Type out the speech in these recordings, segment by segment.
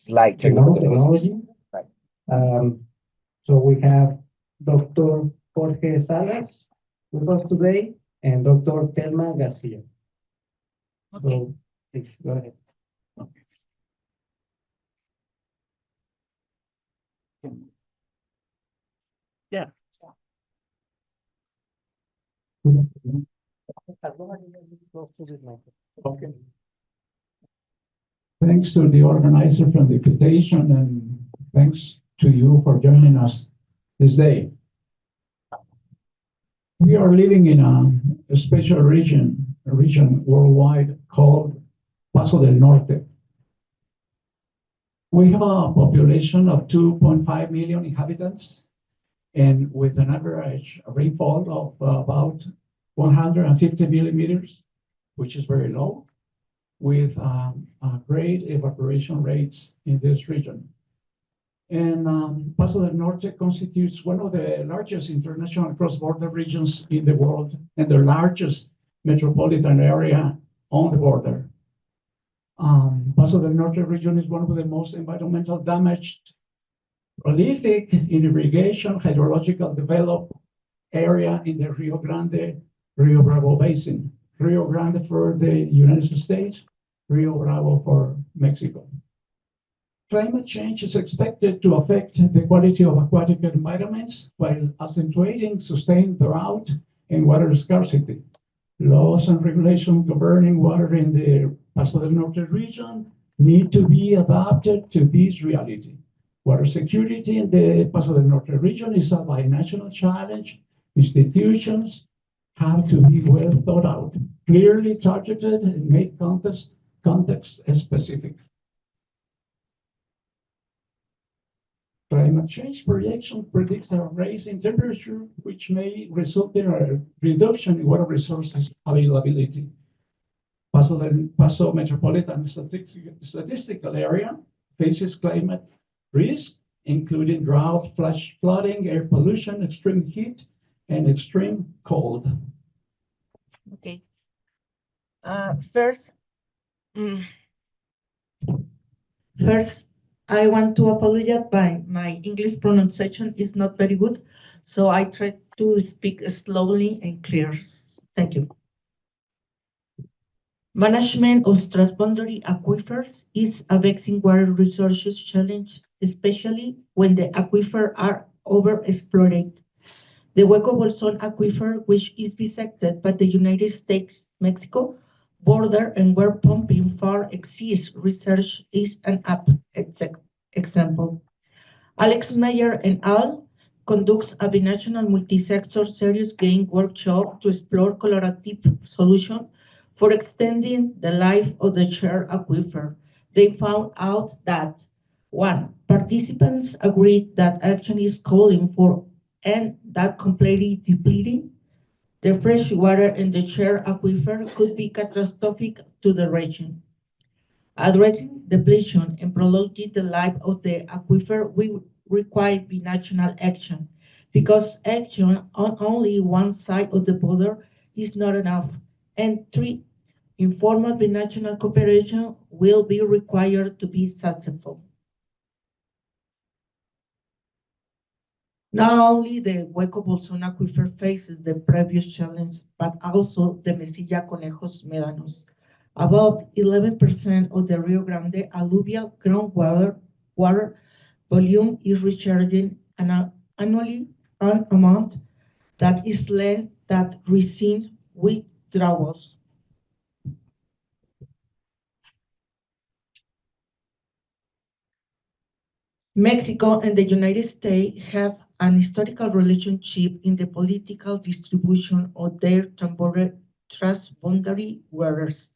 slight technical difficulties. Right. So we have Dr. Jorge Salas with us today and Dr. Thelma Garcia. Okay. So please go ahead. Yeah. Okay. Thanks to the organizer for the invitation, and thanks to you for joining us this day. We are living in a special region worldwide called Paso del Norte. We have a population of 2.5 million inhabitants, and with an average rainfall of about 150 millimeters, which is very low, with great evaporation rates in this region. And Paso del Norte constitutes one of the largest international cross-border regions in the world and the largest metropolitan area on the border. Paso del Norte region is one of the most environmental damaged, prolific in irrigation, hydrological developed area in the Rio Grande, Rio Bravo Basin. Rio Grande for the United States, Rio Bravo for Mexico. Climate change is expected to affect the quality of aquatic environments while accentuating sustained drought and water scarcity. Laws and regulations governing water in the Paso del Norte region need to be adapted to this reality. Water security in the Paso del Norte region is a binational challenge. Institutions have to be well thought out, clearly targeted, and make context specific. Climate change projection predicts a rise in temperature, which may result in a reduction in water resources availability. Paso Metropolitan Statistical Area faces climate risk, including drought, flash flooding, air pollution, extreme heat, and extreme cold. Okay. First, I want to apologize, but my English pronunciation is not very good, so I try to speak slowly and clear. Thank you. Management of transboundary aquifers is a vexing water resources challenge, especially when the aquifers are overexploited. The Hueco Bolsón aquifer, which is bisected by the United States-Mexico border and where pumping far exceeds research, is an example. Alex Meyer et al. Conducts a binational multi-sector serious game workshop to explore collaborative solution for extending the life of the shared aquifer. They found out that 1. Participants agreed that action is calling for and that completely depleting the fresh water in the shared aquifer could be catastrophic to the region. Addressing depletion and prolonging the life of the aquifer will require binational action because action on only one side of the border is not enough. And 3, informal binational cooperation will be required to be successful. Not only the Hueco Bolsón aquifer faces the previous challenge, but also the Mesilla Conejos Médanos. About 11% of the Rio Grande alluvial groundwater volume is recharging annually, an amount that is less than recent withdrawals. Mexico and the United States have an historical relationship in the political distribution of their transboundary waters.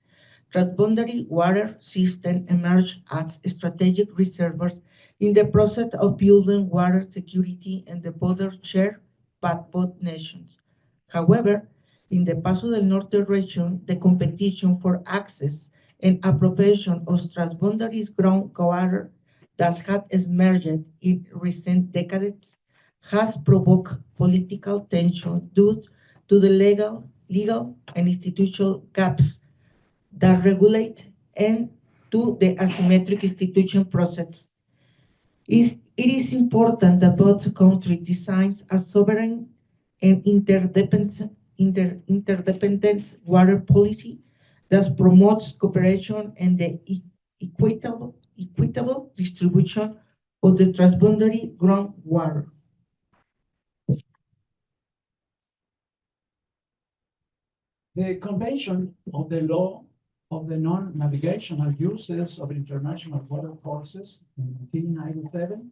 Transboundary water systems emerge as strategic reservoirs in the process of building water security and the border shared by both nations. However, in the Paso del Norte region, the competition for access and appropriation of transboundary groundwater that had emerged in recent decades has provoked political tension due to the legal and institutional gaps that regulate and to the asymmetric institution process. It is important that both countries design a sovereign and interdependent water policy that promotes cooperation and the equitable distribution of the transboundary groundwater. The Convention of the Law of the Non-Navigational Uses of International Water Courses in 1997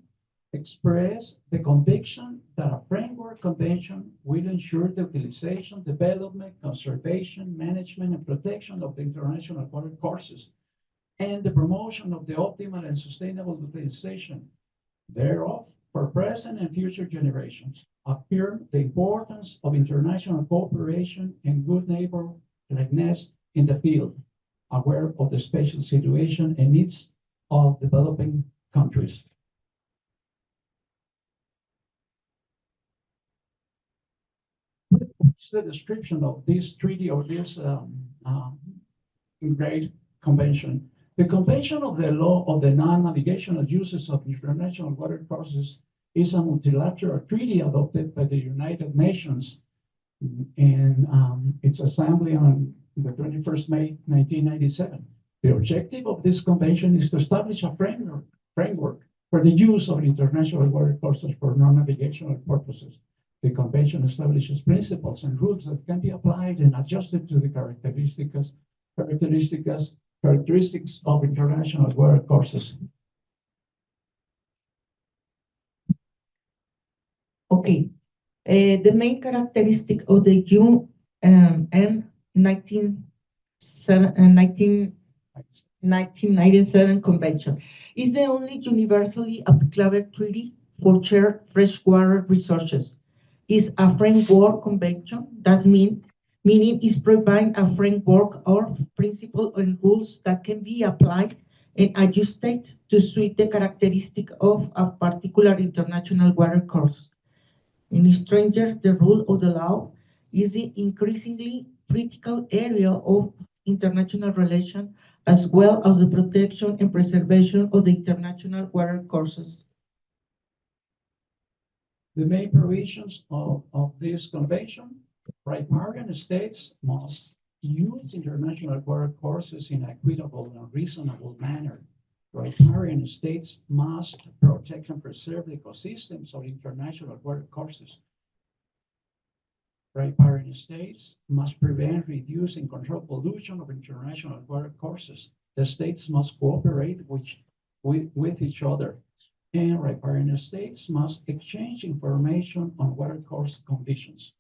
expressed the conviction that a framework convention will ensure the utilization, development, conservation, management, and protection of the international water courses, and the promotion of the optimal and sustainable utilization thereof for present and future generations. Affirm the importance of international cooperation and good neighborliness in the field, aware of the special situation and needs of developing countries. What's the description of this treaty or this great convention? The Convention of the Law of the Non-Navigational Uses of International Water Courses is a multilateral treaty adopted by the United Nations in its assembly on the 21st May 1997. The objective of this convention is to establish a framework for the use of international water courses for non-navigational purposes. The convention establishes principles and rules that can be applied and adjusted to the characteristics of international water courses. Okay, the main characteristic of the UN 1997 Convention is the only universally applicable treaty for shared freshwater resources. Is a framework convention, that meaning is providing a framework or principle and rules that can be applied and adjusted to suit the characteristic of a particular international water course. In strangers, the rule of the law is the increasingly critical area of international relations, as well as the protection and preservation of the international water courses. The main provisions of this convention: riparian states must use international water courses in an equitable and reasonable manner. Riparian states must protect and preserve the ecosystems of international water courses. Riparian states must prevent, reduce, and control pollution of international water courses. The states must cooperate with each other, and riparian states must exchange information on water course conditions.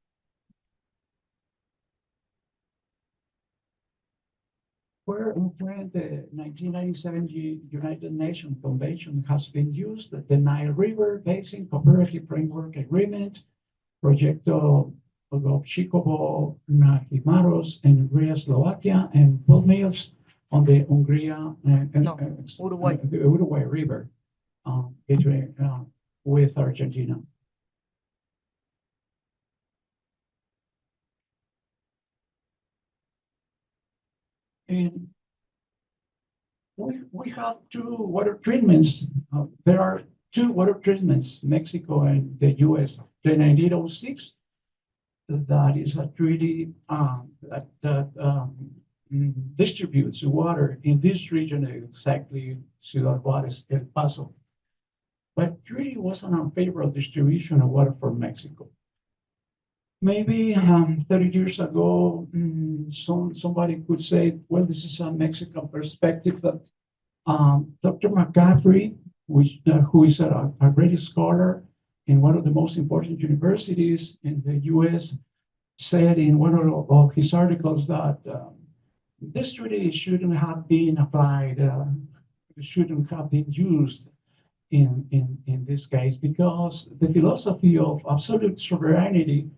Where the 1997 United Nations Convention has been used, the Nile River Basin Cooperative Framework Agreement, Proyecto Chikovo, Najimaros, and Hungria, Slovakia, and pulp mills on the Uruguay River with Argentina. And we have two water treatments. There are two water treatments, Mexico and the US. The 1906, that is a treaty that distributes water in this region, exactly Ciudad Juarez, El Paso. But treaty was an unfavorable distribution of water for Mexico. Maybe 30 years ago, somebody could say, well, this is a Mexican perspective, that Dr. McCaffrey, who is a great scholar in one of the most important universities in the US, said in one of his articles that this treaty shouldn't have been applied, shouldn't have been used in this case, because the philosophy of absolute sovereignty,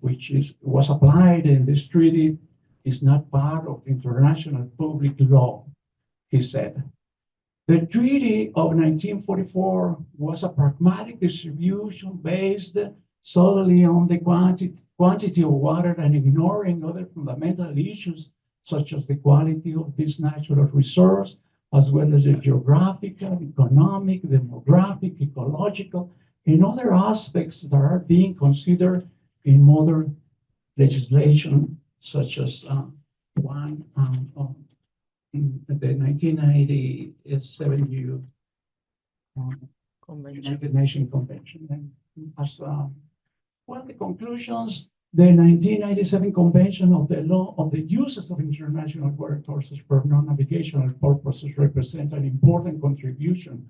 which was applied in this treaty, is not part of international public law, he said. The Treaty of 1944 was a pragmatic distribution based solely on the quantity of water and ignoring other fundamental issues, such as the quality of this natural resource as well as the geographical, economic, demographic, ecological, and other aspects that are being considered in modern legislation, such as one the 1997 United Nations Convention. And as well, the conclusions, the 1997 Convention of the Law of the Uses of International Water Courses for Non-Navigational Purposes represent an important contribution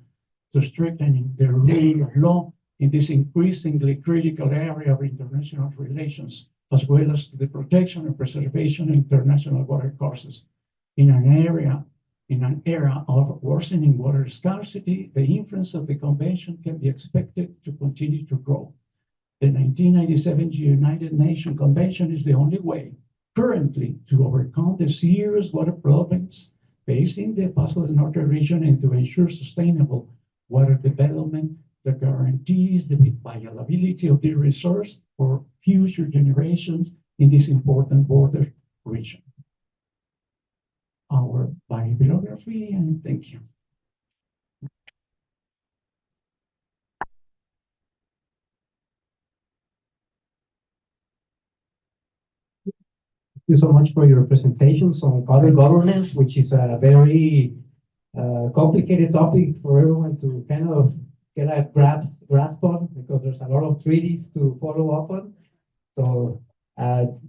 to strengthening the rule of law in this increasingly critical area of international relations, as well as to the protection and preservation of international water courses. In an era of worsening water scarcity, the influence of the convention can be expected to continue to grow. The 1997 United Nations Convention is the only way currently to overcome the serious water problems facing the Paso del Norte region and to ensure sustainable water development that guarantees the viability of the resource for future generations in this important border region. Our bibliography, and thank you. Thank you so much for your presentations on water governance, which is a very complicated topic for everyone to kind of get a grasp on, because there's a lot of treaties to follow up on. So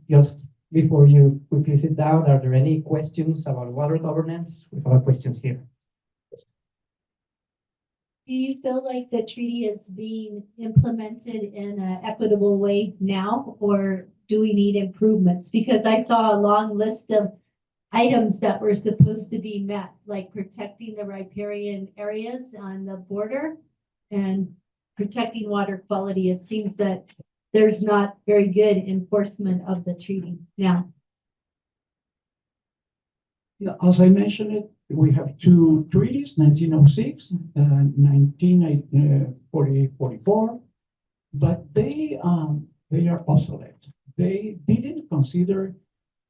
just before you quickly sit down, are there any questions about water governance? We have questions here. Do you feel like the treaty is being implemented in an equitable way now, or do we need improvements? Because I saw a long list of items that were supposed to be met, like protecting the riparian areas on the border and protecting water quality. It seems that there's not very good enforcement of the treaty now. As I mentioned it, we have two treaties, 1906 and 1944, but they are obsolete. They didn't consider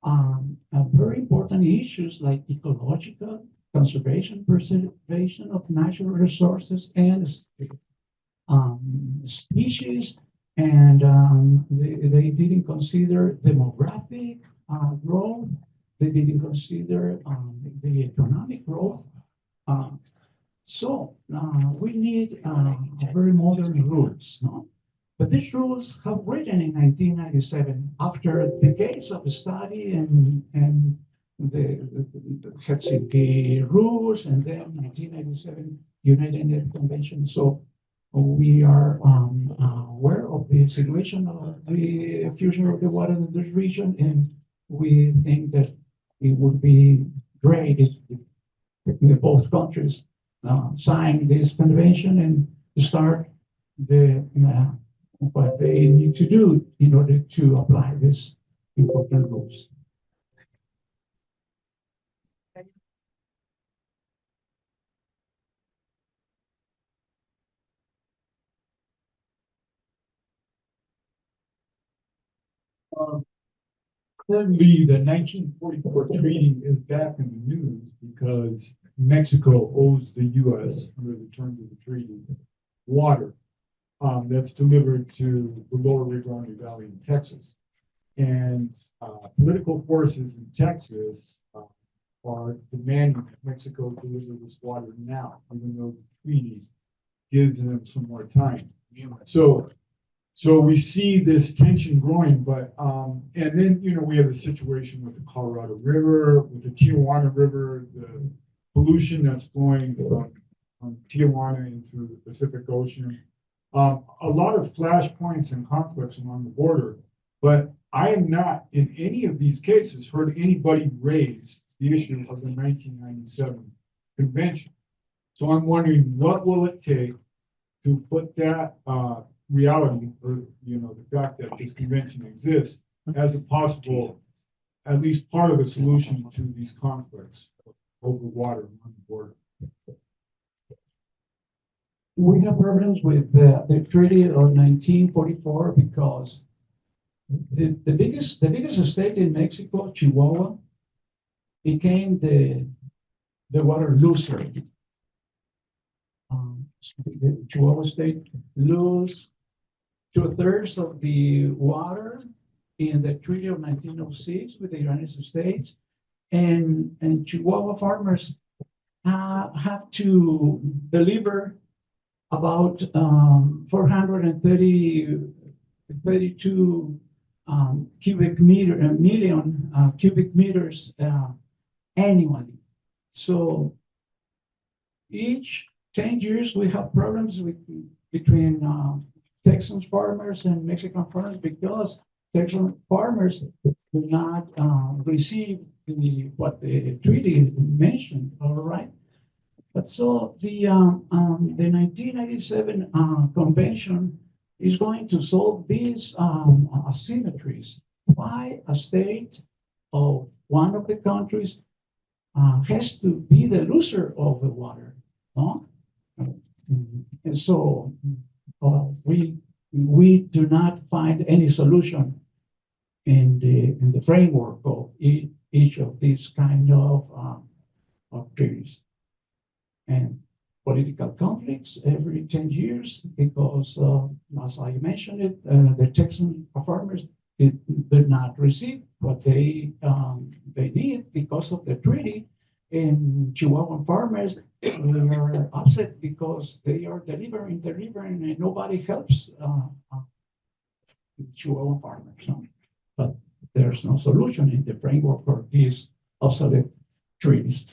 very important issues like ecological conservation, preservation of natural resources and species, and they didn't consider demographic growth. They didn't consider the economic growth. So we need very modern rules, no? But these rules have written in 1997 after decades of study and the Helsinki rules, and then 1997 United Nations Convention. So we are aware of the situation of the future of the water in this region, and we think that it would be great if both countries sign this convention and start what they need to do in order to apply these important rules. Currently, the 1944 treaty is back in the news because Mexico owes the U.S., under the terms of the treaty, water that's delivered to the lower Rio Grande Valley in Texas. And political forces in Texas are demanding that Mexico deliver this water now, even though the treaty gives them some more time. So we see this tension growing, but and then we have the situation with the Colorado River, with the Tijuana River, the pollution that's flowing from Tijuana into the Pacific Ocean. A lot of flashpoints and conflicts along the border, but I have not in any of these cases heard anybody raise the issue of the 1997 convention. So I'm wondering, what will it take to put that reality, or the fact that this convention exists, as a possible, at least part of the solution to these conflicts over water on the border? We have problems with the Treaty of 1944 because the biggest state in Mexico, Chihuahua, became the the water loser. The Chihuahua State lose 2/3 of the water in the Treaty of 1906 with the United States, and Chihuahua farmers have to deliver about 432 million cubic meters annually. So each 10 years we have problems between Texan farmers and Mexican farmers because Texan farmers do not receive what the treaty mentioned. All right. But so the 1997 convention is going to solve these asymmetries. Why a state of one of the countries has to be the loser of the water, no? And so we do not find any solution in the framework of each of these kind of treaties. And political conflicts every 10 years because, as I mentioned it, the Texan farmers did not receive what they need because of the treaty. And Chihuahuan farmers are upset because they are delivering, and nobody helps Chihuahuan farmers. No? But there's no solution in the framework for these obsolete treaties.